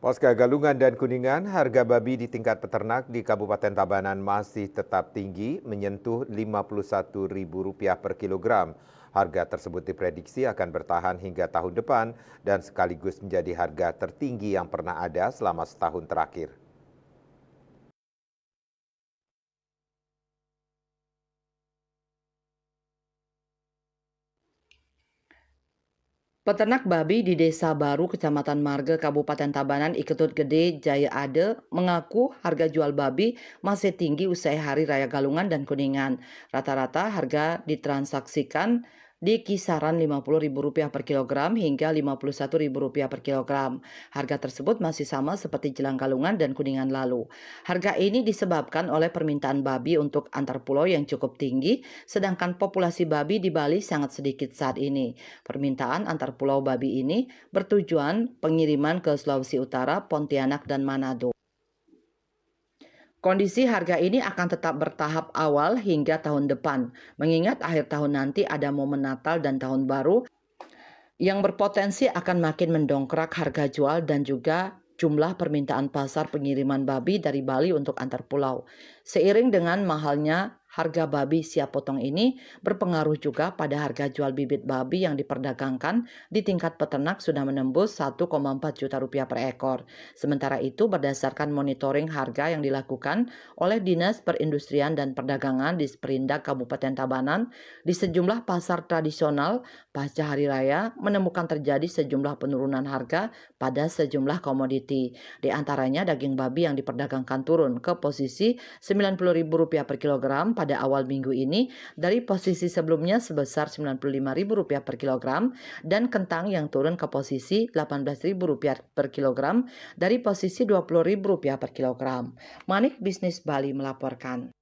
Pasca Galungan dan Kuningan, harga babi di tingkat peternak di Kabupaten Tabanan masih tetap tinggi, menyentuh Rp51.000 per kilogram. Harga tersebut diprediksi akan bertahan hingga tahun depan dan sekaligus menjadi harga tertinggi yang pernah ada selama setahun terakhir. Peternak babi di Desa Baru, Kecamatan Marga, Kabupaten Tabanan, Iketut Gede, Jaya Ade, mengaku harga jual babi masih tinggi usai Hari Raya Galungan dan Kuningan. Rata-rata harga ditransaksikan di kisaran Rp50.000 per kilogram hingga Rp51.000 per kilogram. Harga tersebut masih sama seperti jelang Galungan dan Kuningan lalu. Harga ini disebabkan oleh permintaan babi untuk antar pulau yang cukup tinggi, sedangkan populasi babi di Bali sangat sedikit saat ini. Permintaan antar pulau babi ini bertujuan pengiriman ke Sulawesi Utara, Pontianak, dan Manado. Kondisi harga ini akan tetap bertahap awal hingga tahun depan, mengingat akhir tahun nanti ada momen Natal dan Tahun Baru yang berpotensi akan makin mendongkrak harga jual dan juga jumlah permintaan pasar pengiriman babi dari Bali untuk antar pulau. Seiring dengan mahalnya harga babi siap potong ini berpengaruh juga pada harga jual bibit babi yang diperdagangkan di tingkat peternak sudah menembus Rp1,4 juta per ekor. Sementara itu, berdasarkan monitoring harga yang dilakukan oleh Dinas Perindustrian dan Perdagangan di Perindak Kabupaten Tabanan, di sejumlah pasar tradisional pasca Hari Raya menemukan terjadi sejumlah penurunan harga pada sejumlah komoditi. Di antaranya daging babi yang diperdagangkan turun ke posisi Rp90.000 per kilogram pada awal minggu ini dari posisi sebelumnya sebesar Rp95.000 per kilogram, dan kentang yang turun ke posisi Rp18.000 per kilogram dari posisi Rp20.000 per kilogram. Manik Bisnis Bali melaporkan.